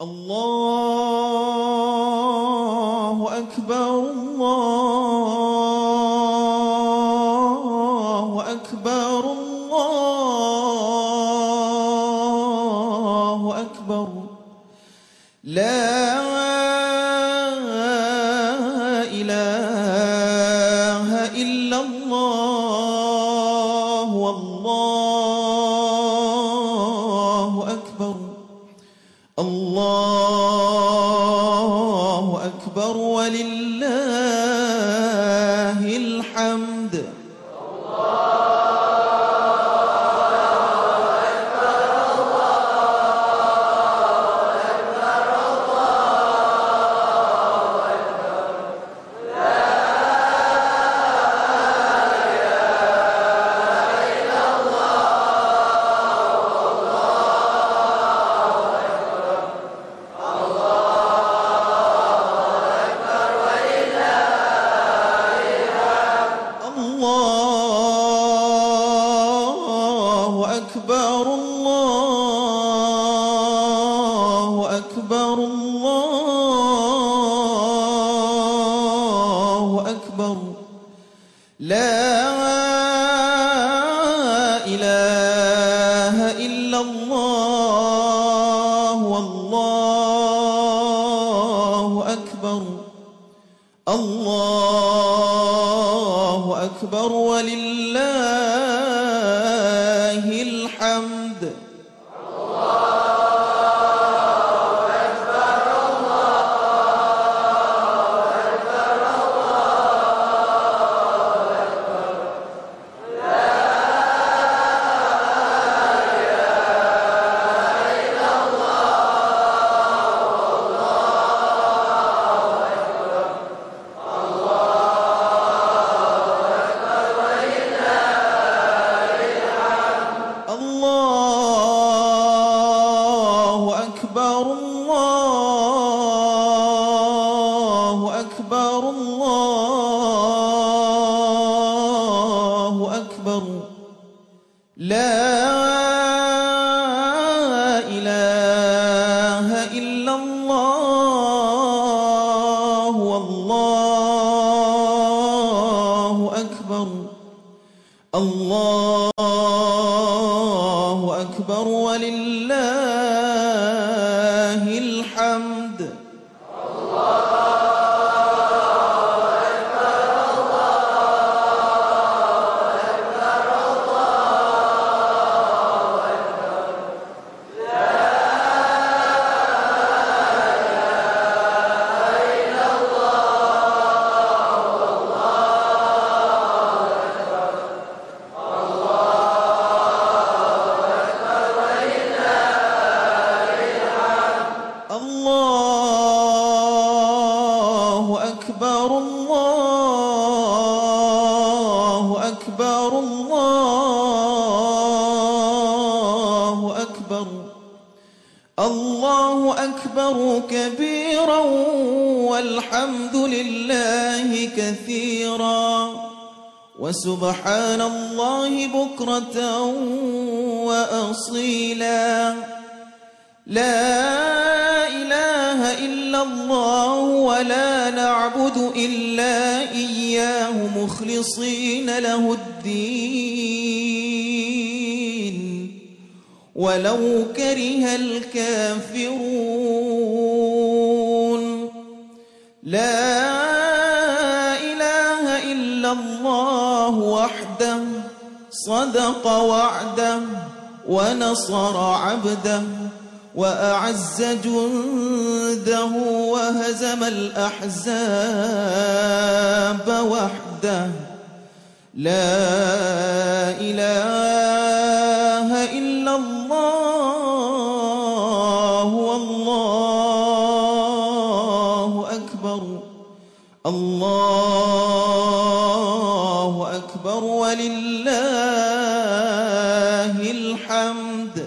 الله أكبر الله أكبر الله أكبر لا إله إلا الله والله أكبر الله أكبر ولله الحمد وسبحان الله بكرة وأصيلا لا إله إلا الله ولا نعبد إلا إياه مخلصين له الدين ولو كره الكافرون لا إله إلا الله وحده صدق وعده ونصر عبده وأعز جنده وهزم الأحزاب وحده لا إله إلا الله والله أكبر الله أكبر ولله الحمد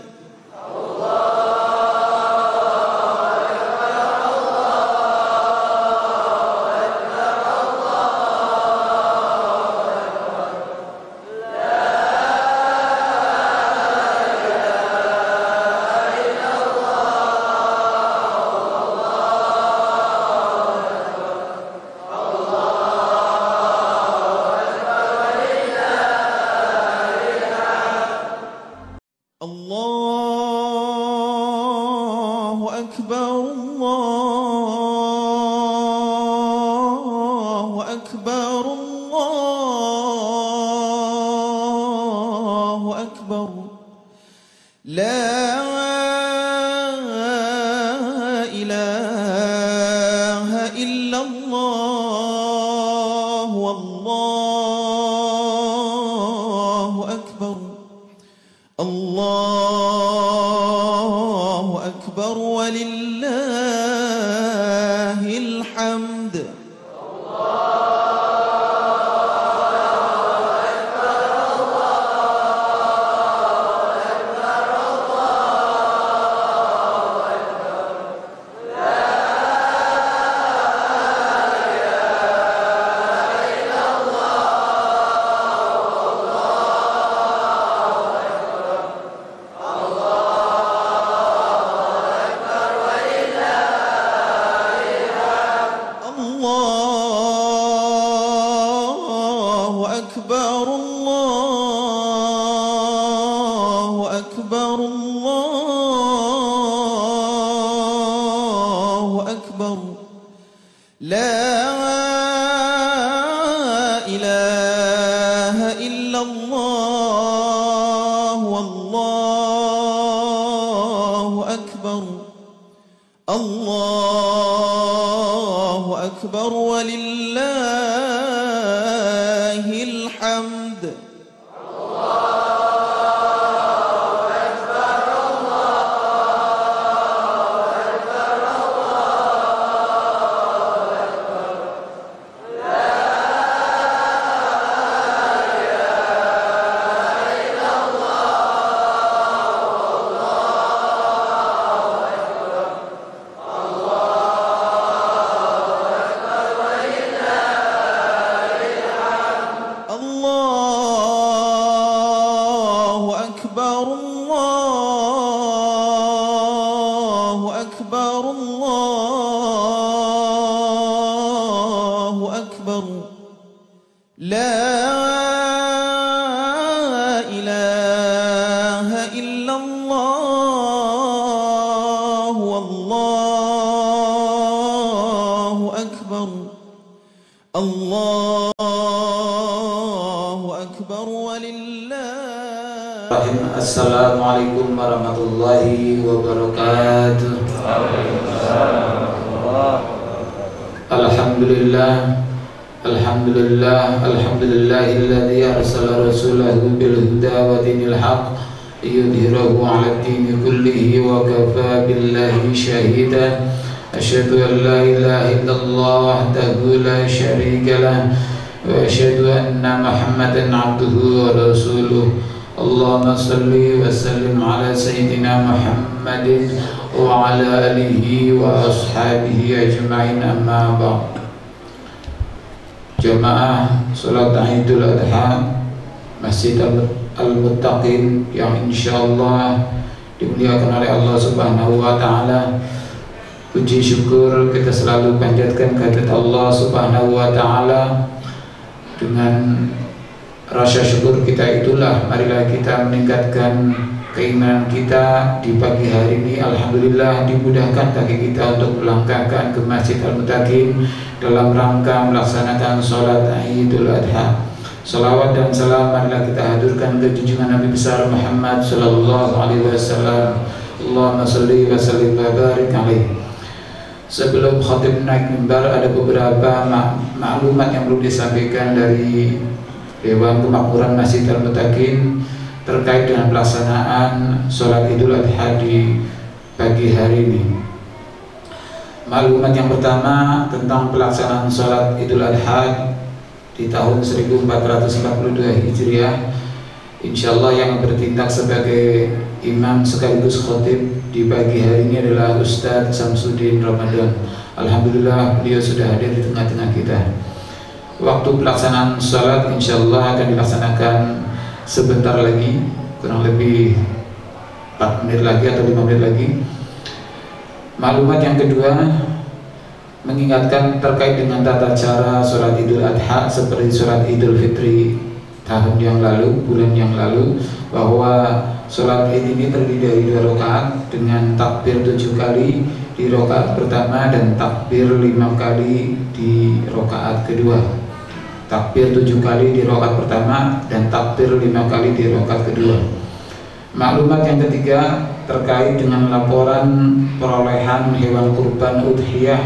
أكبر الله أكبر الله أكبر لا إله إلا الله والله أكبر الله أكبر ولله الحمد Assalamualaikum warahmatullahi wabarakatuh. Alhamdulillah, alhamdulillah, alhamdulillahilladzi arsala rasulahu bil huda wa dinil haqq liyudhhirahu 'ala ad-dini kullihi wa kafa billahi shahida. Asyhadu an la ilaha illallah wahdahu la syarika lah wa asyhadu anna Muhammadan 'abduhu wa rasuluh. Allahumma salli wa sallim ala sayyidina Muhammadin wa ala alihi wa ashabihi ajma'in, amma ba'd. Jamaah salat Idul Adha Masjid Al-Muttaqin yang insyaallah dimuliakan oleh Allah Subhanahu wa taala. Puji syukur kita selalu panjatkan kehadirat Allah Subhanahu wa taala. Dengan rasa syukur kita itulah marilah kita meningkatkan keimanan kita di pagi hari ini. Alhamdulillah dimudahkan kaki kita untuk melangkahkan ke Masjid Al-Muttaqin dalam rangka melaksanakan sholat Idul Adha. Salawat dan salam marilah kita haturkan ke junjungan Nabi besar Muhammad sallallahu alaihi wasallam. Allahumma shalli wa sallim wa barik alaihi. Sebelum khatib naik mimbar, ada beberapa maklumat yang perlu disampaikan dari Dewan Kemakmuran Masjid Al-Muttaqin terkait dengan pelaksanaan sholat Idul Adha di pagi hari ini. Maklumat yang pertama tentang pelaksanaan sholat Idul Adha di tahun 1442 Hijriah. Insyaallah yang bertindak sebagai imam sekaligus khatib di pagi hari ini adalah Ustadz Samsudin Ramadan. Alhamdulillah beliau sudah hadir di tengah-tengah kita. Waktu pelaksanaan sholat insyaallah akan dilaksanakan sebentar lagi, kurang lebih 4 menit lagi atau 5 menit lagi. Maklumat yang kedua, mengingatkan terkait dengan tata cara sholat Idul Adha seperti sholat Idul Fitri tahun yang lalu, bulan yang lalu, bahwa sholat id ini terdiri dari 2 rakaat dengan takbir 7 kali di rakaat pertama dan takbir 5 kali di rakaat kedua. Takbir 7 kali di rakaat pertama dan takbir 5 kali di rakaat kedua. Maklumat yang ketiga terkait dengan laporan perolehan hewan kurban udhiyah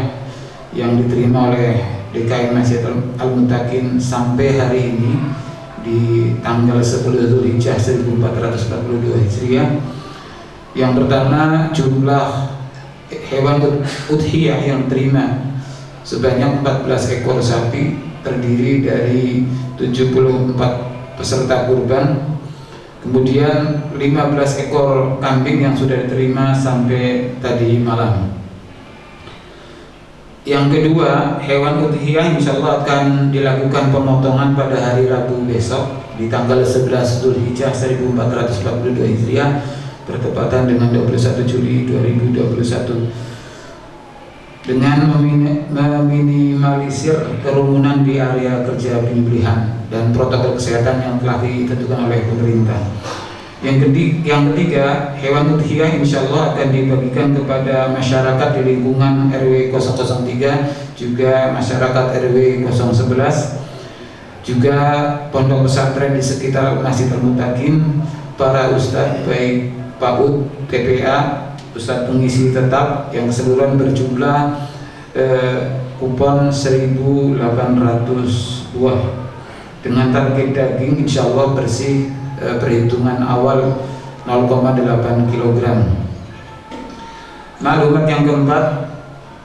yang diterima oleh DKM Masjid Al-Muttaqin sampai hari ini di tanggal 10 Zulhijjah 1442 Hijriah. Yang pertama, jumlah hewan udhiyah yang diterima sebanyak 14 ekor sapi terdiri dari 74 peserta kurban. Kemudian 15 ekor kambing yang sudah diterima sampai tadi malam. Yang kedua, hewan udhiyah insyaallah akan dilakukan pemotongan pada hari Rabu besok di tanggal 11 Zulhijjah 1442 Hijriah bertepatan dengan 21 Juli 2021. Dengan meminimalisir kerumunan di area kerja penyembelihan dan protokol kesehatan yang telah ditentukan oleh pemerintah. Yang ketiga, hewan udhiyah insyaallah akan dibagikan kepada masyarakat di lingkungan RW 003, juga masyarakat RW 011, juga pondok pesantren di sekitar Masjid Al-Muttaqin, para ustadz baik PAUD, TPA, Ustadz pengisi tetap yang keseluruhan berjumlah kupon 1.800 buah dengan target daging insyaallah bersih perhitungan awal 0,8 kg. Maklumat yang keempat,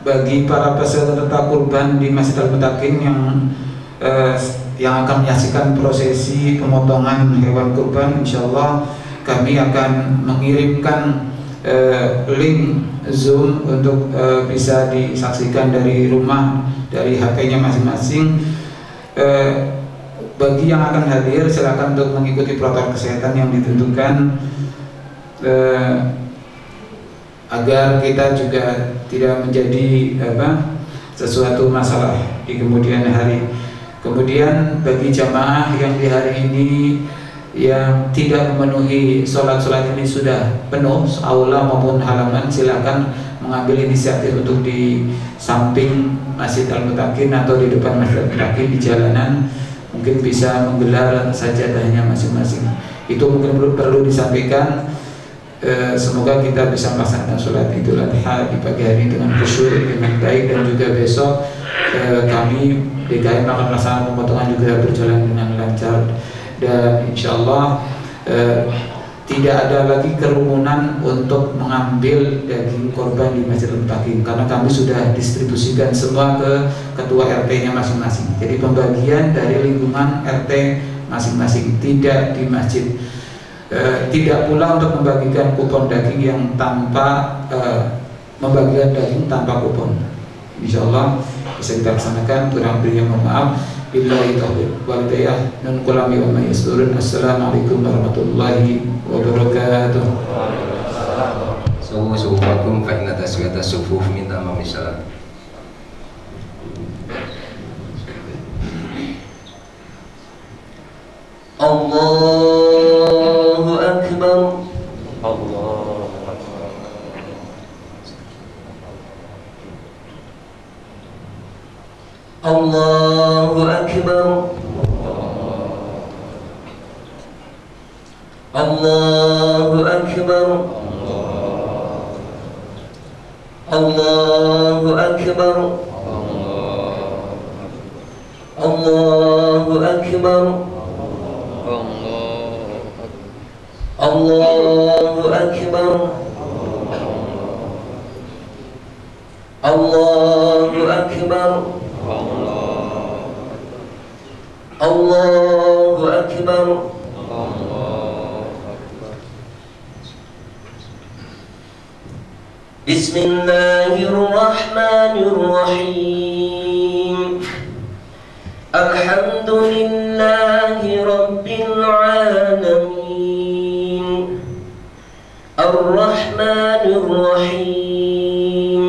bagi para peserta kurban di Masjid Al-Muttaqin yang akan menyaksikan prosesi pemotongan hewan kurban, insyaallah kami akan mengirimkan link Zoom untuk bisa disaksikan dari rumah, dari HP-nya masing-masing. Bagi yang akan hadir silakan untuk mengikuti protokol kesehatan yang ditentukan agar kita juga tidak menjadi sesuatu masalah di kemudian hari. Kemudian bagi jamaah yang di hari ini yang tidak memenuhi sholat ini sudah penuh aula maupun halaman, silakan mengambil inisiatif untuk di samping Masjid Al-Muttaqin atau di depan Masjid Al-Muttaqin di jalanan mungkin bisa menggelar sajadahnya masing-masing. Itu mungkin perlu disampaikan. Semoga kita bisa melaksanakan sholat Idul Adha di pagi hari dengan khusyuk, dengan baik, dan juga besok kami DKM akan melaksanakan pemotongan juga berjalan dengan lancar. Dan insyaallah tidak ada lagi kerumunan untuk mengambil daging korban di Masjid Al-Muttaqin karena kami sudah distribusikan semua ke ketua RT-nya masing-masing. Jadi pembagian dari lingkungan RT masing-masing, tidak di masjid. Tidak pula untuk membagikan kupon daging yang tanpa membagikan daging tanpa kupon. Insyaallah bisa kita laksanakan. Kurang lebihnya mohon maaf. Billahi taufiq wal hidayah. Nun kulami wa may yasturun. Assalamualaikum warahmatullahi wabarakatuh. Suhufakum fa inna taswiyata sufuf min tamami salat. Allahu akbar. Allahu akbar. Allahu akbar. Allahu akbar. Allahu akbar. Allahu akbar. Allahu akbar. Allahu akbar. Allahu akbar. Bismillahirrahmanirrahim. Alhamdulillahi rabbil alamin. Ar-Rahmanir-Rahim.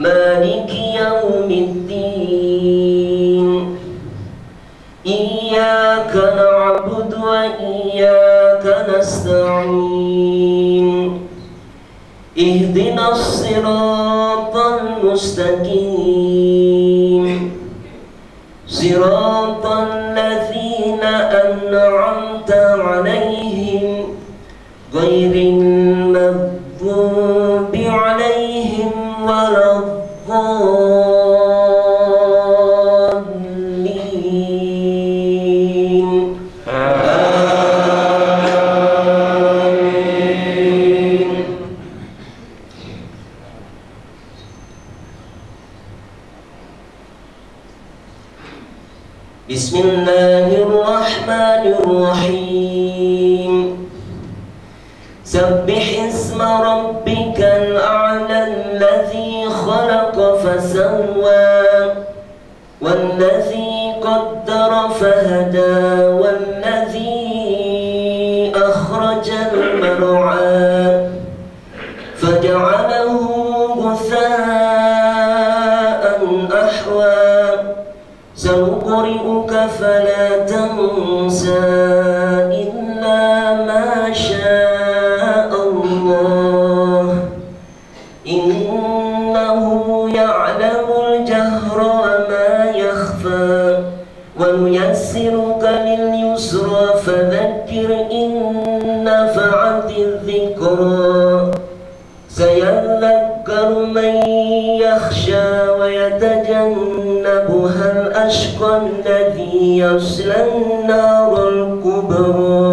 Maliki yaumiddin. Iyyaka na'budu wa iyyaka nasta'in. نستعين اهدنا الصراط المستقيم صراط الذين أنعمت عليهم غير المغضوب عليهم ولا الضالين آمين. بسم الله الرحمن الرحيم سبح اسم ربك الأعلى الذي خلق فسوى والذي قدر فهدى والذي أخرج المرعى فجعله غثاء أحوى سنقرئك فلا تنسى إلا ما شاء الله إنه يعلم الجهر وما يخفى ونيسرك لليسرى فذكر إن نفعت الذكرى سيذكر من يخشى ويتجنبها الأشقى الذي يصلى النار الكبرى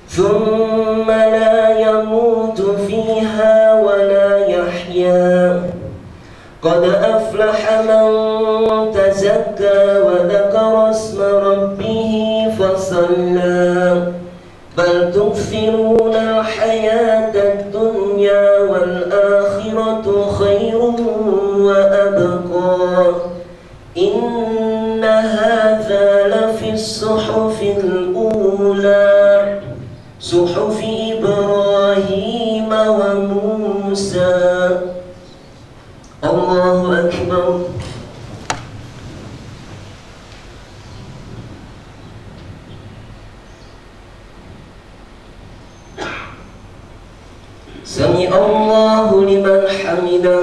ثم لا يموت فيها ولا يحيا قد أفلح من تزكى وذكر اسم ربه فصلى بل تؤثرون الحياة الدنيا والآخرة خير وأبقى إن هذا لفي الصحف الأولى صحف إبراهيم وموسى. الله أكبر. سمع الله لمن حمده.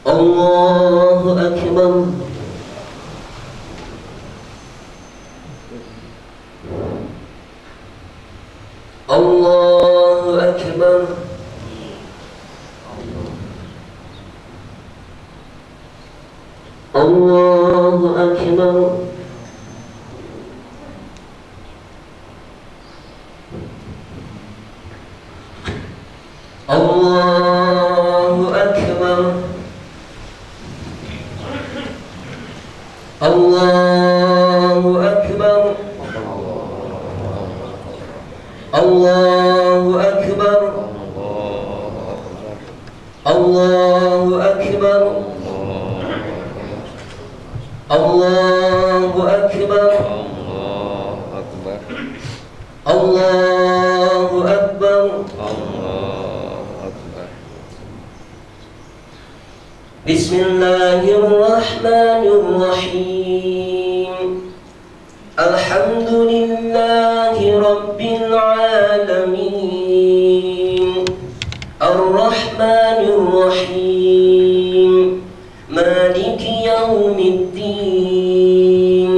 الله أكبر. الله أكبر. الله أكبر. الله أكبر. الله أكبر. الله أكبر. الله أكبر. الله أكبر. الله أكبر. بسم الله الرحمن الرحيم الحمد لله رب العالمين الرحمن الرحيم مالك يوم الدين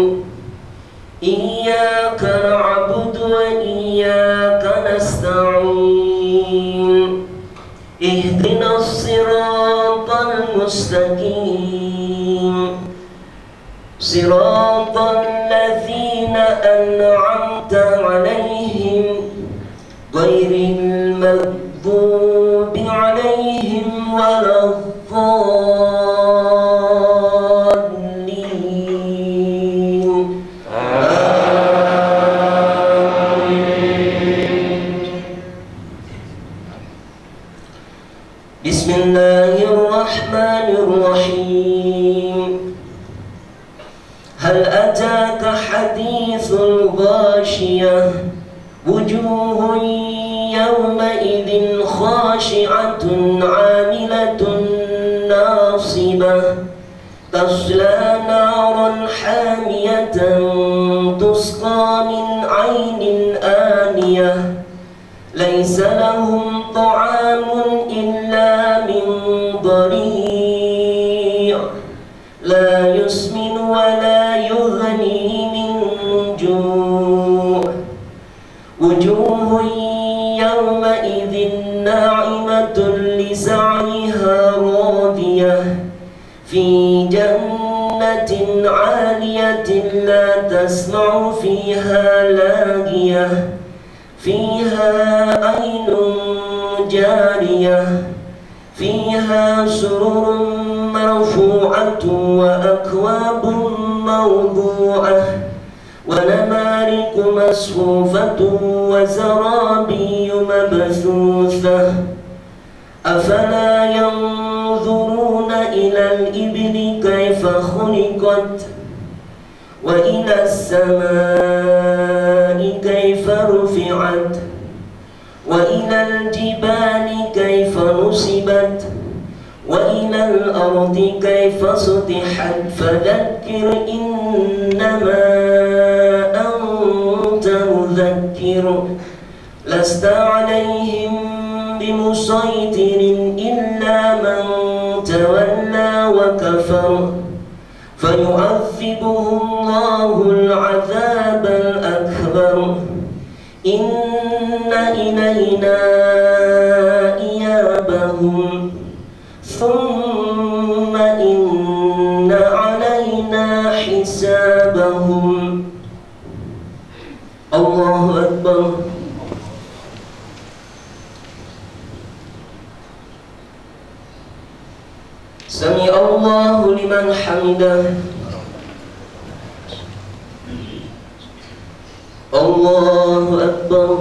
إياك نعبد وإياك نستعين اهدنا الصراط المستقيم صراط الذين أنعمت عليهم غير المغضوب عليهم ولا الضالين آمين. بسم الله الرحمن الرحيم هل أتاك حديث الغاشية وجوه يومئذ خاشعة عاملة ناصبة تصلى نارا حامية ليس لهم طعام إلا من ضريع لا يسمن ولا يغني من جوع وجوه يومئذ ناعمة لسعيها راضية في جنة عالية لا تسمع فيها لاغية فيها عين جارية فيها سرر مرفوعة وأكواب موضوعة ونمارق مصفوفة وزرابي مبثوثة أفلا ينظرون إلى الإبل كيف خلقت وإلى السماء كيف رفعت وإلى الجبال كيف نصبت وإلى الأرض كيف سطحت فذكر إنما أنت مذكر لست عليهم بمسيطر إلا من تولى وكفر فيعذبه الله العذاب الأكبر إن إلينا إيابهم ثم إن علينا حسابهم. الله أكبر. سمع الله لمن حمده. الله أكبر.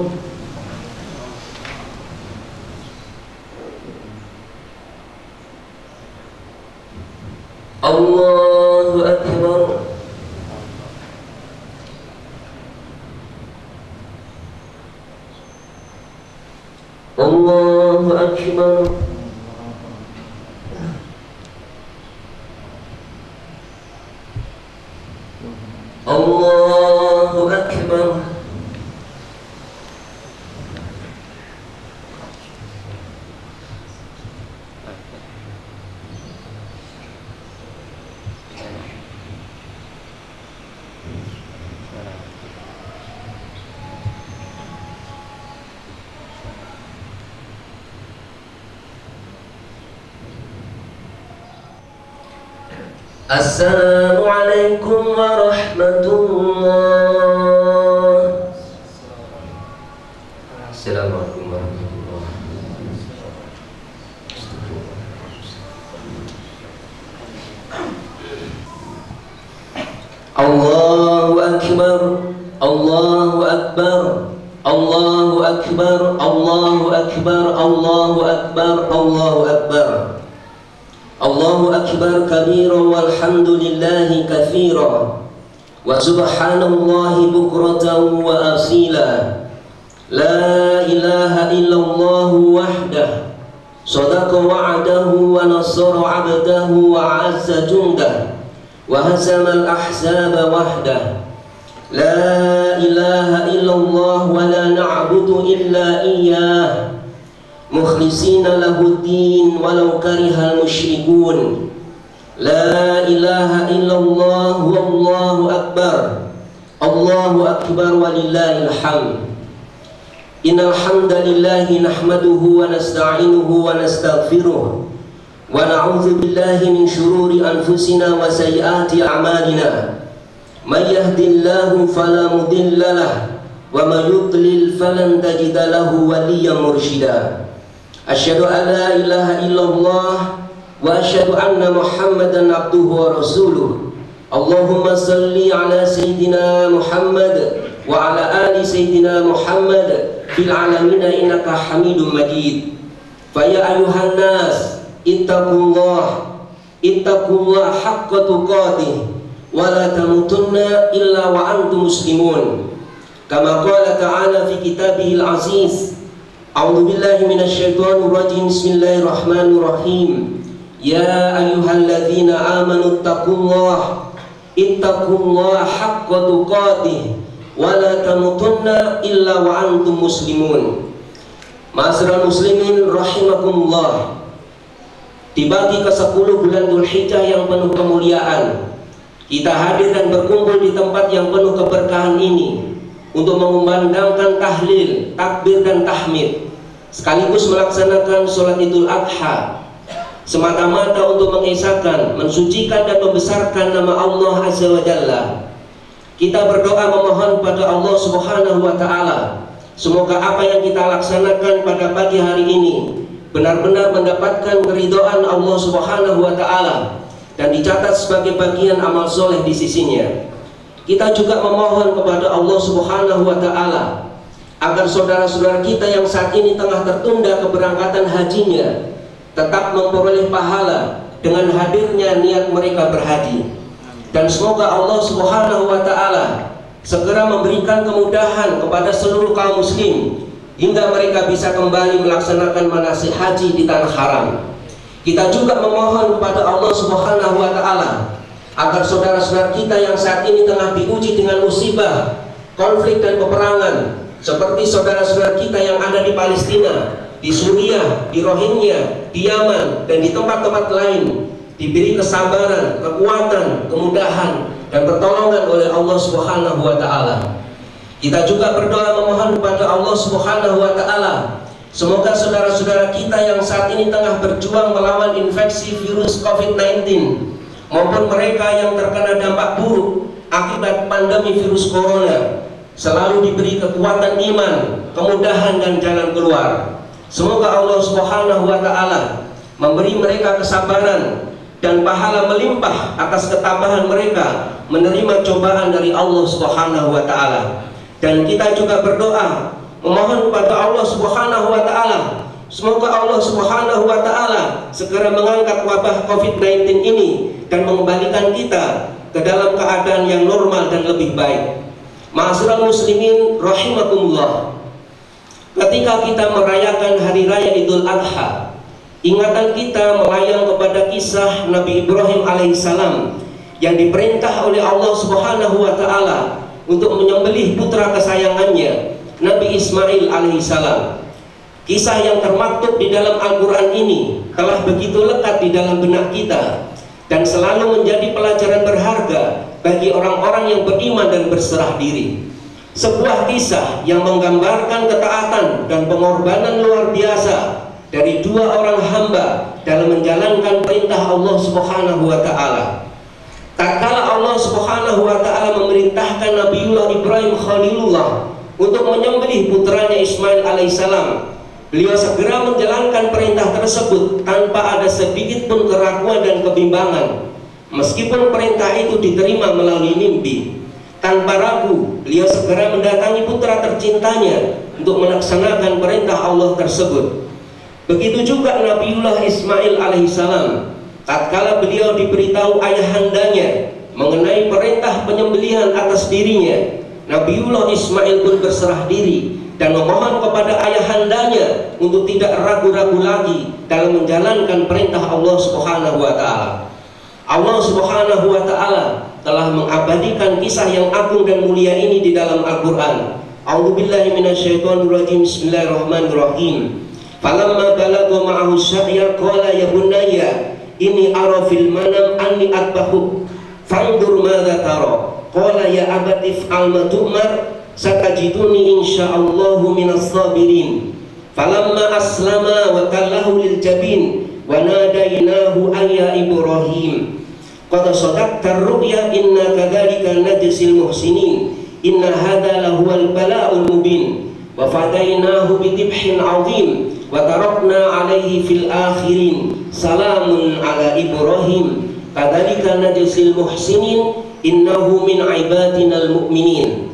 الله أكبر. الله أكبر. الله أكبر. السلام عليكم ورحمة الله. Assalamualaikum warahmatullahi wabarakatuh. الله أكبر. الله أكبر. الله أكبر. الله أكبر. الله أكبر. الله أكبر. الله أكبر كبيرا والحمد لله كثيرا وسبحان الله بكرة وأصيلا لا إله إلا الله وحده صدق وعده ونصر عبده وعز جنده وهزم الأحزاب وحده لا إله إلا الله ولا نعبد إلا إياه مخلصين له الدين ولو كره المشركون لا إله إلا الله والله أكبر. الله أكبر ولله الحمد. إن الحمد لله نحمده ونستعينه ونستغفره ونعوذ بالله من شرور أنفسنا وسيئات أعمالنا من يهد الله فلا مضل له ومن يضلل فلن تجد له وليا مرشدا. أشهد أن لا إله إلا الله وأشهد أن محمدا عبده ورسوله. اللهم صل على سيدنا محمد وعلى آل سيدنا محمد في العالمين إنك حميد مجيد. فيا أيها الناس اتقوا الله حق تقاته ولا تموتن إلا وأنتم مسلمون كما قال تعالى في كتابه العزيز. أعوذ بالله من الشيطان الرجيم. بسم الله الرحمن الرحيم. يا أيها الذين آمنوا اتقوا الله حق تقاته ولا تموتن إلا وأنتم مسلمون. Ma'asyiral muslimin rahimakumullah, dibagi ke 10 bulan Dzulhijjah yang penuh kemuliaan, kita hadir dan berkumpul di tempat yang penuh keberkahan ini untuk mengumandangkan tahlil, takbir dan tahmid, sekaligus melaksanakan sholat Idul Adha, semata-mata untuk mengesahkan, mensucikan dan membesarkan nama Allah Azza wa Jalla. Kita berdoa memohon pada Allah Subhanahu wa Ta'ala, semoga apa yang kita laksanakan pada pagi hari ini benar-benar mendapatkan keridhaan Allah Subhanahu wa Ta'ala dan dicatat sebagai bagian amal soleh di sisinya. Kita juga memohon kepada Allah Subhanahu wa Ta'ala agar saudara-saudara kita yang saat ini tengah tertunda keberangkatan hajinya tetap memperoleh pahala dengan hadirnya niat mereka berhaji. Dan semoga Allah Subhanahu wa Ta'ala segera memberikan kemudahan kepada seluruh kaum muslim hingga mereka bisa kembali melaksanakan manasik haji di tanah haram. Kita juga memohon kepada Allah Subhanahu wa Ta'ala agar saudara-saudara kita yang saat ini tengah diuji dengan musibah, konflik dan peperangan, seperti saudara-saudara kita yang ada di Palestina, di Suriah, di Rohingya, di Yaman, dan di tempat-tempat lain, diberi kesabaran, kekuatan, kemudahan, dan pertolongan oleh Allah Subhanahu wa Ta'ala. Kita juga berdoa memohon kepada Allah Subhanahu wa Ta'ala, semoga saudara-saudara kita yang saat ini tengah berjuang melawan infeksi virus COVID-19 maupun mereka yang terkena dampak buruk akibat pandemi virus corona selalu diberi kekuatan iman, kemudahan dan jalan keluar. Semoga Allah Subhanahu wa Ta'ala memberi mereka kesabaran dan pahala melimpah atas ketabahan mereka menerima cobaan dari Allah Subhanahu wa Ta'ala. Dan kita juga berdoa memohon kepada Allah Subhanahu wa Ta'ala, semoga Allah Subhanahu wa Ta'ala segera mengangkat wabah COVID-19 ini dan mengembalikan kita ke dalam keadaan yang normal dan lebih baik. Ma'asyiral muslimin rahimakumullah, ketika kita merayakan hari raya Idul Adha, ingatan kita melayang kepada kisah Nabi Ibrahim alaihissalam yang diperintah oleh Allah Subhanahu wa Ta'ala untuk menyembelih putra kesayangannya, Nabi Ismail alaihissalam. Kisah yang termaktub di dalam Al-Quran ini telah begitu lekat di dalam benak kita dan selalu menjadi pelajaran berharga bagi orang-orang yang beriman dan berserah diri. Sebuah kisah yang menggambarkan ketaatan dan pengorbanan luar biasa dari dua orang hamba dalam menjalankan perintah Allah Subhanahu wa Ta'ala. Tatkala Allah Subhanahu wa Ta'ala memerintahkan Nabiullah Ibrahim Khalilullah untuk menyembelih putranya Ismail alaihissalam, beliau segera menjalankan perintah tersebut tanpa ada sedikit pun keraguan dan kebimbangan. Meskipun perintah itu diterima melalui mimpi, tanpa ragu beliau segera mendatangi putra tercintanya untuk melaksanakan perintah Allah tersebut. Begitu juga Nabiullah Ismail alaihissalam, tatkala beliau diberitahu ayahandanya mengenai perintah penyembelihan atas dirinya, Nabiullah Ismail pun berserah diri dan memohon kepada ayahandanya untuk tidak ragu-ragu lagi dalam menjalankan perintah Allah Subhanahu wa Ta'ala. Allah Subhanahu wa Ta'ala telah mengabadikan kisah yang agung dan mulia ini di dalam Al-Quran. A'udzubillahi minasyaitonirrajim. Bismillahirrahmanirrahim. Falamma balagha ma'ahu sya'ya qala ya bunayya inni ara fil manam anni atbahuk fandur madza tara qala ya abati fa'al ma tu'mar satajiduni insyaallahu minas sabirin. Falamma aslama wa tallahu lil jabin wa nadainahu ayya Ibrahim qad sadaqta ar-ru'ya inna kadzalika najzil muhsinin inna hadza lahuwal bala'ul mubin wa fadainahu bidibhin 'adzim wa tarakna 'alaihi fil akhirin salamun 'ala Ibrahim kadzalika najzil muhsinin innahu min ibadinal mu'minin.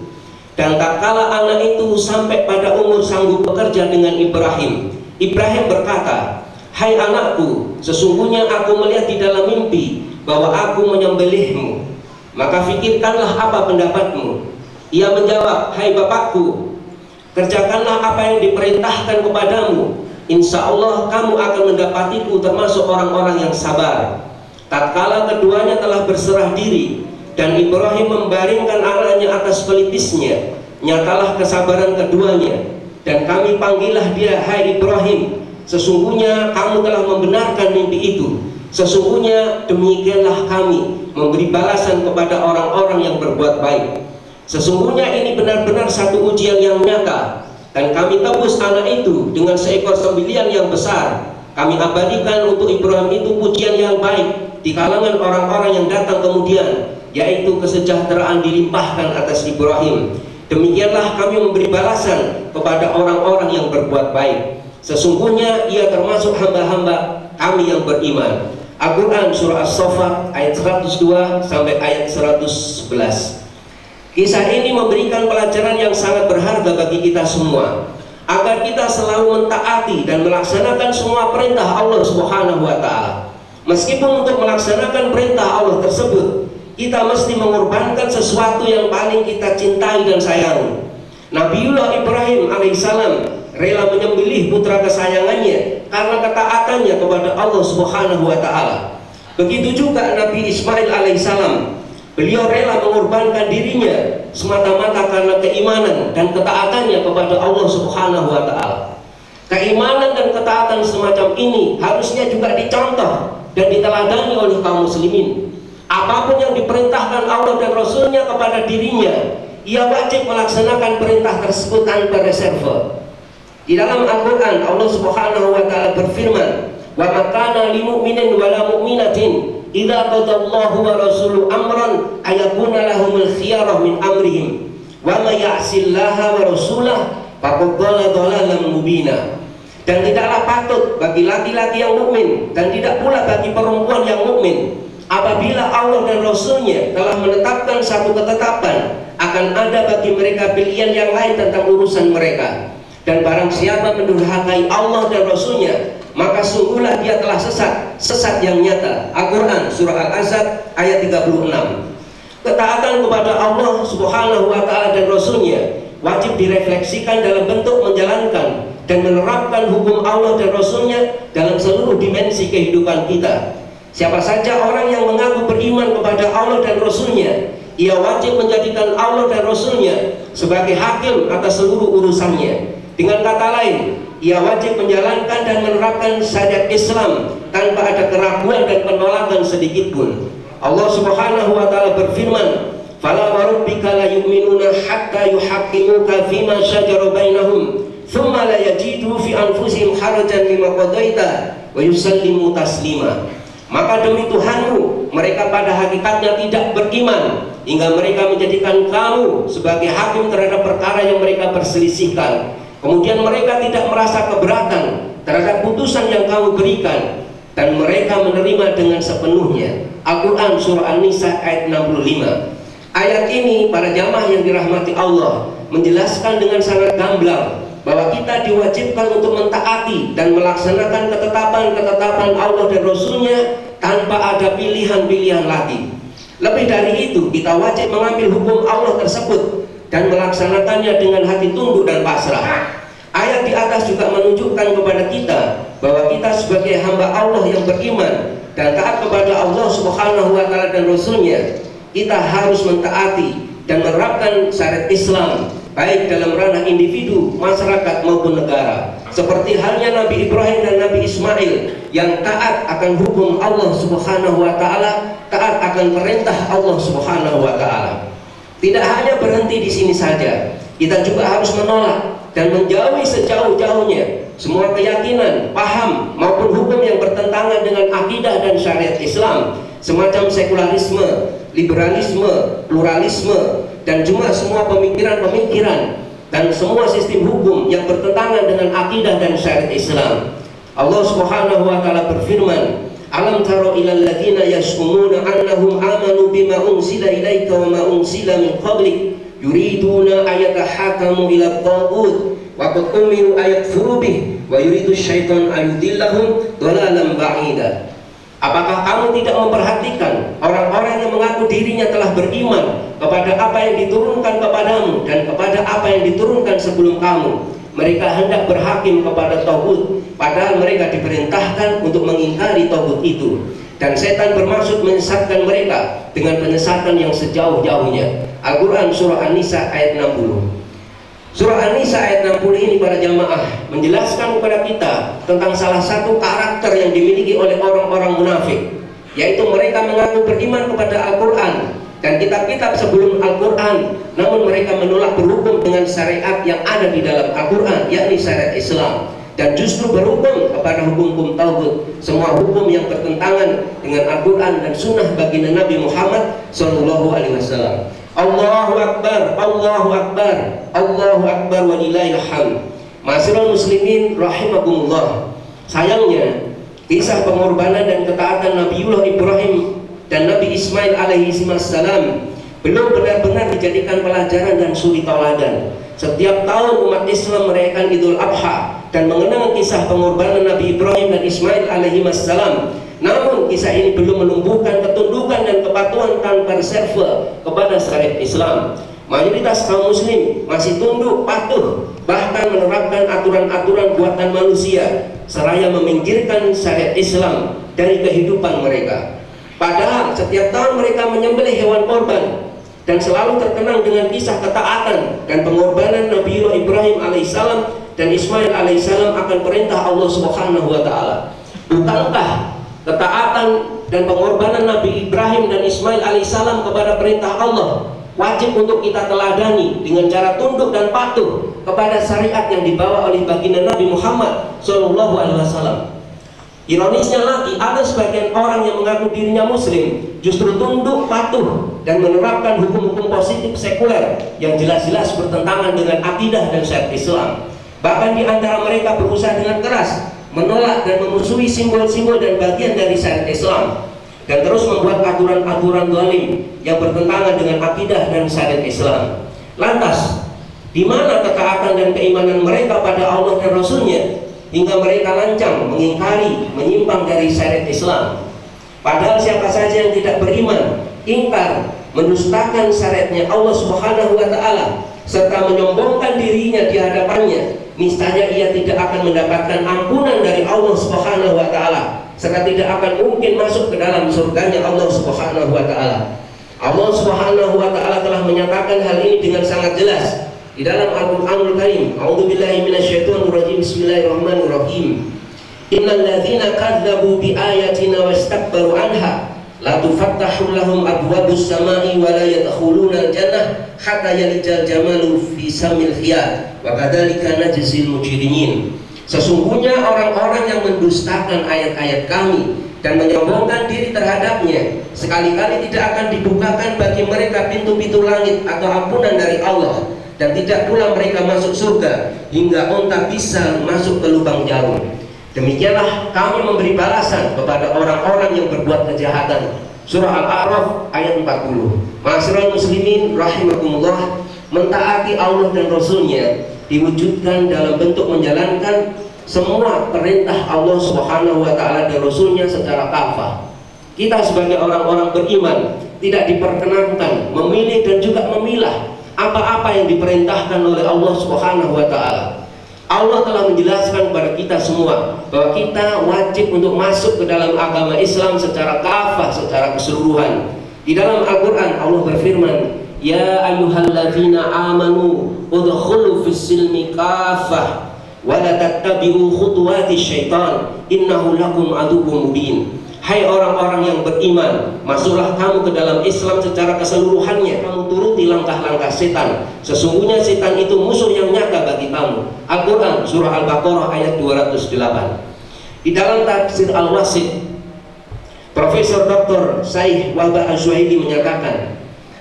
Dan tatkala anak itu sampai pada umur sanggup bekerja dengan Ibrahim, Ibrahim berkata, "Hai anakku, sesungguhnya aku melihat di dalam mimpi bahwa aku menyembelihmu. Maka fikirkanlah apa pendapatmu." Ia menjawab, "Hai bapakku, kerjakanlah apa yang diperintahkan kepadamu. Insya Allah kamu akan mendapatiku termasuk orang-orang yang sabar." Tatkala keduanya telah berserah diri dan Ibrahim membaringkan anaknya atas pelipisnya, nyatalah kesabaran keduanya. dan kami panggillah dia, hai Ibrahim, sesungguhnya kamu telah membenarkan mimpi itu. Sesungguhnya demikianlah kami memberi balasan kepada orang-orang yang berbuat baik. Sesungguhnya ini benar-benar satu ujian yang nyata, dan kami tebus anak itu dengan seekor sembilian yang besar. Kami abadikan untuk Ibrahim itu pujian yang baik di kalangan orang-orang yang datang kemudian, yaitu kesejahteraan dilimpahkan atas Ibrahim. Demikianlah kami memberi balasan kepada orang-orang yang berbuat baik. Sesungguhnya ia termasuk hamba-hamba kami yang beriman. Al-Quran surah As-Saffat ayat 102 sampai ayat 111. Kisah ini memberikan pelajaran yang sangat berharga bagi kita semua, agar kita selalu mentaati dan melaksanakan semua perintah Allah Subhanahu wa Ta'ala. Meskipun untuk melaksanakan perintah Allah tersebut, kita mesti mengorbankan sesuatu yang paling kita cintai dan sayangi. Nabiullah Ibrahim alaihissalam rela menyembelih putra kesayangannya karena ketaatannya kepada Allah Subhanahu wa Ta'ala. Begitu juga Nabi Ismail alaihissalam, beliau rela mengorbankan dirinya semata-mata karena keimanan dan ketaatannya kepada Allah Subhanahu wa Ta'ala. Keimanan dan ketaatan semacam ini harusnya juga dicontoh dan diteladani oleh kaum muslimin. Apapun yang diperintahkan Allah dan Rasulnya kepada dirinya, ia wajib melaksanakan perintah tersebut tanpa reserve. Di dalam Al-Quran Allah Subhanahu wa Ta'ala berfirman, wa ma kana lil mu'minin wa la mu'minatin idza qadallahu wa rasuluhu amran ayakuna lahumul khiyarah min amrihim wa may ya'sillaha wa rasulahu faqad dhalla dhalalan mubina. Dan tidaklah patut bagi laki-laki yang mukmin dan tidak pula bagi perempuan yang mukmin apabila Allah dan Rasulnya telah menetapkan satu ketetapan, akan ada bagi mereka pilihan yang lain tentang urusan mereka. Dan barang siapa mendurhakai Allah dan Rasulnya, maka sungguhlah dia telah sesat yang nyata. Al-Quran surah Al-Ahzab ayat 36. Ketaatan kepada Allah Subhanahu wa Ta'ala dan Rasulnya wajib direfleksikan dalam bentuk menjalankan dan menerapkan hukum Allah dan Rasulnya dalam seluruh dimensi kehidupan kita. Siapa saja orang yang mengaku beriman kepada Allah dan Rasulnya, ia wajib menjadikan Allah dan Rasulnya sebagai hakim atas seluruh urusannya. Dengan kata lain, ia wajib menjalankan dan menerapkan syariat Islam tanpa ada keraguan dan penolakan sedikit pun. Allah Subhanahu wa Ta'ala berfirman, "Fala warabbika la yu'minuna hatta yuhaqqimuka fima shajara bainahum, thumma la yajidu fi anfusihim harajan mimma qadaita wa yusallimu taslima." Maka demi Tuhanmu, mereka pada hakikatnya tidak beriman hingga mereka menjadikan kamu sebagai hakim terhadap perkara yang mereka perselisihkan. Kemudian mereka tidak merasa keberatan terhadap putusan yang kamu berikan, dan mereka menerima dengan sepenuhnya. Al-Quran surah An-Nisa ayat 65. Ayat ini, para jamaah yang dirahmati Allah, menjelaskan dengan sangat gamblang bahwa kita diwajibkan untuk mentaati dan melaksanakan ketetapan-ketetapan Allah dan Rasulnya tanpa ada pilihan-pilihan lagi. Lebih dari itu, kita wajib mengambil hukum Allah tersebut dan melaksanakannya dengan hati tunduk dan pasrah. Ayat di atas juga menunjukkan kepada kita bahwa kita sebagai hamba Allah yang beriman dan taat kepada Allah Subhanahu wa Ta'ala dan Rasulnya, kita harus mentaati dan menerapkan syariat Islam baik dalam ranah individu, masyarakat maupun negara. Seperti halnya Nabi Ibrahim dan Nabi Ismail yang taat akan hukum Allah Subhanahu wa Ta'ala, taat akan perintah Allah Subhanahu wa Ta'ala. Tidak hanya berhenti di sini saja, kita juga harus menolak dan menjauhi sejauh-jauhnya semua keyakinan, paham maupun hukum yang bertentangan dengan akidah dan syariat Islam, semacam sekularisme, liberalisme, pluralisme, dan juga semua pemikiran-pemikiran dan semua sistem hukum yang bertentangan dengan akidah dan syariat Islam. Allah Subhanahu wa Ta'ala berfirman, "Alam taro ilal ladzina yas'umuna annahum amanu bima unzila ilaika wa ma unzila min qablik yuriduna ayatahakamu ila at-taghut wa qad umiru ayakfuru bih wa yuridu syaitan ayudillahum dhalalan ba'ida." Apakah kamu tidak memperhatikan orang-orang yang mengaku dirinya telah beriman kepada apa yang diturunkan kepadamu dan kepada apa yang diturunkan sebelum kamu? Mereka hendak berhakim kepada taghut, padahal mereka diperintahkan untuk mengingkari taghut itu. Dan setan bermaksud menyesatkan mereka dengan penyesatan yang sejauh-jauhnya. Al-Quran surah An-Nisa ayat 60. Surah An-Nisa ayat 60 ini para jamaah menjelaskan kepada kita tentang salah satu karakter yang dimiliki oleh orang-orang munafik, yaitu mereka mengaku beriman kepada Al-Quran dan kitab-kitab sebelum Al-Quran, namun mereka menolak berhukum dengan syariat yang ada di dalam Al-Quran, yakni syariat Islam, dan justru berhukum kepada hukum-hukum tauhid, semua hukum yang bertentangan dengan Al-Quran dan sunnah baginda Nabi Muhammad SAW. Allahu Akbar, Allahu Akbar, Allahu Akbar walillahil hamd. Ma'asyiral muslimin rahimakumullah. Sayangnya kisah pengorbanan dan ketaatan Nabiullah Ibrahim dan Nabi Ismail alaihi salam belum benar-benar dijadikan pelajaran dan suri tauladan. Setiap tahun umat Islam merayakan Idul Adha dan mengenang kisah pengorbanan Nabi Ibrahim dan Ismail alaihi salam. Namun kisah ini belum menumbuhkan ketundukan dan kepatuhan tanpa reserve kepada syariat Islam. Mayoritas kaum muslim masih tunduk patuh, bahkan menerapkan aturan-aturan buatan manusia, seraya meminggirkan syariat Islam dari kehidupan mereka. Padahal setiap tahun mereka menyembelih hewan korban dan selalu terkenang dengan kisah ketaatan dan pengorbanan Nabiullah Ibrahim alaihissalam dan Ismail alaihissalam akan perintah Allah Subhanahu wa taala. Bukankah ketaatan dan pengorbanan Nabi Ibrahim dan Ismail alaihissalam kepada perintah Allah wajib untuk kita teladani dengan cara tunduk dan patuh kepada syariat yang dibawa oleh baginda Nabi Muhammad SAW. Ironisnya lagi, ada sebagian orang yang mengaku dirinya muslim justru tunduk patuh dan menerapkan hukum-hukum positif sekuler yang jelas-jelas bertentangan dengan akidah dan syariat Islam. Bahkan di antara mereka berusaha dengan keras menolak dan memusuhi simbol-simbol dan bagian dari syariat Islam, dan terus membuat aturan-aturan zalim yang bertentangan dengan akidah dan syariat Islam. Lantas, di mana ketaatan dan keimanan mereka pada Allah dan Rasul-Nya hingga mereka lancang mengingkari, menyimpang dari syariat Islam? Padahal siapa saja yang tidak beriman, ingkar, mendustakan syariatnya Allah Subhanahu wa taala serta menyombongkan dirinya di hadapannya, niscaya ia tidak akan mendapatkan ampunan dari Allah Subhanahu wa taala, serta tidak akan mungkin masuk ke dalam surganya Allah Subhanahu wa taala. Allah Subhanahu wa taala telah menyatakan hal ini dengan sangat jelas di dalam Al-Qur'anul Karim. A'udzubillahi minasyaitonir rajim. Bismillahirrahmanirrahim. Innal ladzina kadzdzabu bi ayatina wastakbaru anha la tufattahu lahum abwabus samai wa la yadkhuluna al-jannah hatta yalijal jamalu fi samil khiyat wa kadzalika najzil mujrimin. Sesungguhnya orang-orang yang mendustakan ayat-ayat kami dan menyombongkan diri terhadapnya, sekali-kali tidak akan dibukakan bagi mereka pintu-pintu langit atau ampunan dari Allah, dan tidak pula mereka masuk surga hingga unta bisa masuk ke lubang jarum. Demikianlah kami memberi balasan kepada orang-orang yang berbuat kejahatan. Surah Al-A'raf ayat 40. Ma'asyiral muslimin rahimakumullah, mentaati Allah dan Rasul-Nya diwujudkan dalam bentuk menjalankan semua perintah Allah Subhanahu wa taala dan Rasul-Nya secara kafah. Kita sebagai orang-orang beriman tidak diperkenankan memilih dan juga memilah apa-apa yang diperintahkan oleh Allah Subhanahu wa taala. Allah telah menjelaskan kepada kita semua bahwa kita wajib untuk masuk ke dalam agama Islam secara kafah, secara keseluruhan. Di dalam Al-Quran Allah berfirman, Ya ayyuhalladzina amanu udkhulu fis silmi kafah wa la tattabi'u khutuwati syaitan innahu lakum aduwwum mubin. Hai orang-orang yang beriman, masuklah kamu ke dalam Islam secara keseluruhannya. Kamu turuti langkah-langkah setan. Sesungguhnya setan itu musuh yang nyata bagi kamu. Al-Quran surah Al-Baqarah ayat 208. Di dalam tafsir Al-Wasit, Profesor Dr. Syekh Wahbah Al-Zuhaili menyatakan,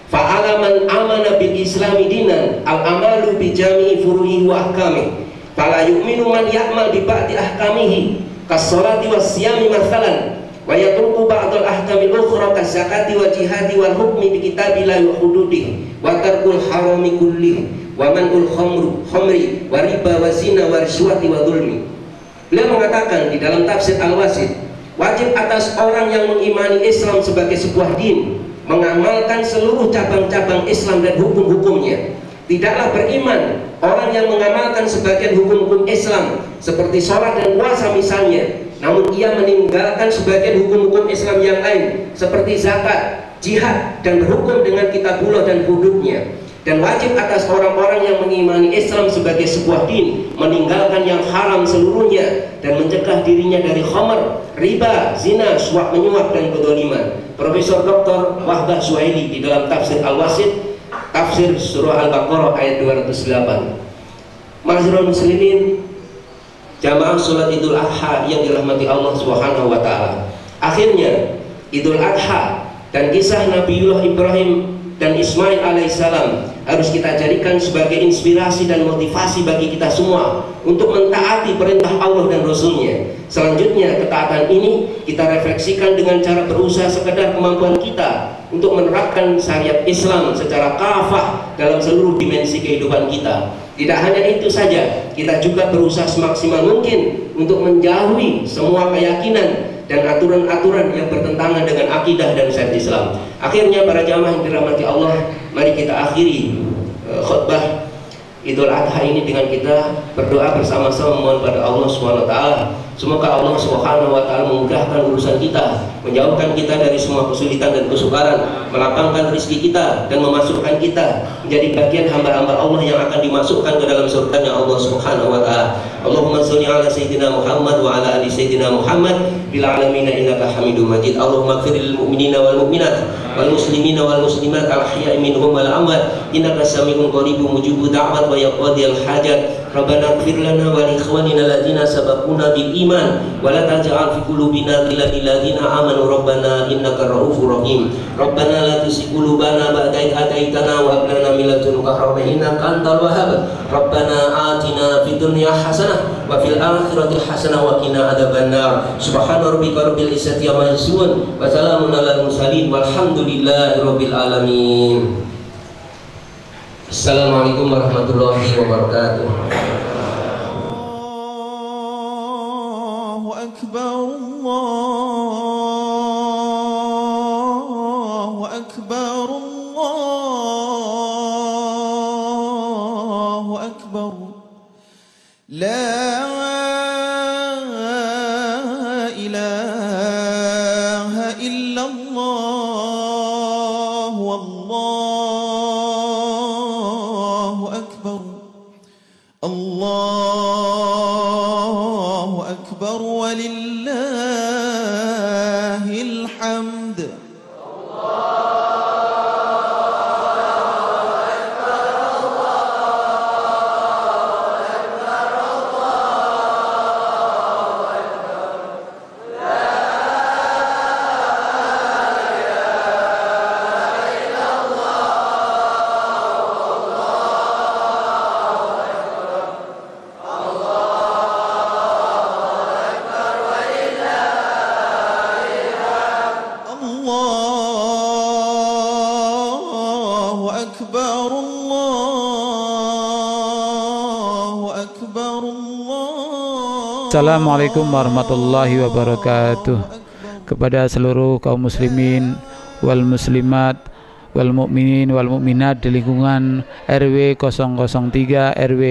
fa'ala man amana bil islami dinan al-amalu bi jami'i furu'i wa ahkamih fala yu'minu man ya'mal bi ba'di ahkamihi kas-sholati was-siyami mathalan wa yatruku ba'dal ahkamil ukhra kas-zakati wa jihadi wal hukmi bi kitabillahi wa hududihi wa tarkul harami kullih wa man'ul khamri wa riba wa zina wa rishwati wa dhulmi. Beliau mengatakan di dalam tafsir Al-Wasit, wajib atas orang yang mengimani Islam sebagai sebuah din mengamalkan seluruh cabang-cabang Islam dan hukum-hukumnya. Tidaklah beriman orang yang mengamalkan sebagian hukum-hukum Islam seperti sholat dan puasa misalnya, namun ia meninggalkan sebagian hukum-hukum Islam yang lain seperti zakat, jihad, dan berhukum dengan kitabullah dan hududnya. Dan wajib atas orang-orang yang mengimani Islam sebagai sebuah din, meninggalkan yang haram seluruhnya dan mencegah dirinya dari khamar, riba, zina, suap menyuap dan kedzaliman. Profesor Dr. Wahbah Suhaili di dalam tafsir Al-Wasit, tafsir surah Al-Baqarah ayat 208. Ma'asyiral muslimin, jamaah salat Idul Adha yang dirahmati Allah Subhanahu wa taala. Akhirnya Idul Adha dan kisah Nabiullah Ibrahim dan Ismail alaihissalam harus kita jadikan sebagai inspirasi dan motivasi bagi kita semua untuk mentaati perintah Allah dan Rasulnya. Selanjutnya, ketaatan ini kita refleksikan dengan cara berusaha sekadar kemampuan kita untuk menerapkan syariat Islam secara kafah dalam seluruh dimensi kehidupan kita. Tidak hanya itu saja, kita juga berusaha semaksimal mungkin untuk menjauhi semua keyakinan dan aturan-aturan yang bertentangan dengan akidah dan syariat Islam. Akhirnya para jamaah yang dirahmati Allah, mari kita akhiri khutbah Idul Adha ini dengan kita berdoa bersama-sama memohon pada Allah SWT. Semoga Allah SWT memudahkan urusan kita, menjauhkan kita dari semua kesulitan dan kesukaran, melapangkan rezeki kita dan memasukkan kita menjadi bagian hamba-hamba Allah yang akan dimasukkan ke dalam surganya Allah SWT. Allahumma sholli ala sayyidina Muhammad wa ala ali sayyidina Muhammad bil alamin innaka Hamidum Majid. Allahumma ighfir lil mu'minina wal mu'minat wal muslimina wal muslimat al ahya'i minhum wal amwat innaka sami'un qaribun mujibud da'wat wa yaqdil hajat. Rabbana ighfir lana wa li ikhwanina alladziina sabaquna bil iman wa la taj'al fi qulubina ghillan lil ladziina amanu rabbana innaka ra'ufur rahim. Rabbana la tuzigh qulubana ba'da idh hadaitana wa hab lana min ladunka rahmah innaka antal wahhab. Rabbana atina fid dunya hasanah wa fil akhirati hasanah wa qina adzabannar. Subhana rabbika rabbil izzati amma yasifun wa salamun alal mursalin walhamdulillahi rabbil alamin. Assalamualaikum warahmatullahi wabarakatuh. Allahu Akbar, Allahu Akbar, Allahu Akbar. La ilaha illallah, wallahu akbar, Allahu akbar, walillahil hamd. Allahu akbar, Allahu akbar, Allah. Assalamualaikum warahmatullahi wabarakatuh. Kepada seluruh kaum muslimin wal muslimat wal mukminin wal mukminat di lingkungan RW 003 RW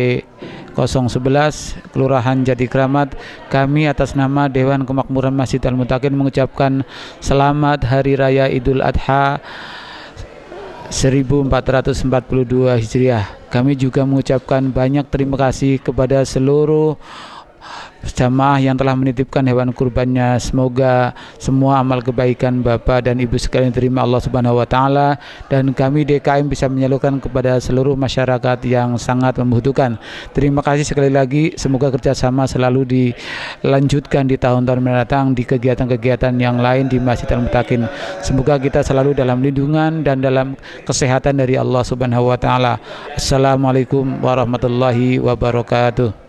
011 Kelurahan Jatikramat, kami atas nama Dewan Kemakmuran Masjid Al-Muttaqin mengucapkan selamat Hari Raya Idul Adha 1442 Hijriah. Kami juga mengucapkan banyak terima kasih kepada seluruh jamaah yang telah menitipkan hewan kurbannya. Semoga semua amal kebaikan Bapak dan Ibu sekalian terima Allah Subhanahu wa taala, dan kami DKM bisa menyalurkan kepada seluruh masyarakat yang sangat membutuhkan. Terima kasih sekali lagi. Semoga kerjasama selalu dilanjutkan di tahun-tahun mendatang di kegiatan-kegiatan yang lain di Masjid Al-Muttaqin. Semoga kita selalu dalam lindungan dan dalam kesehatan dari Allah Subhanahu wa taala. Assalamualaikum warahmatullahi wabarakatuh.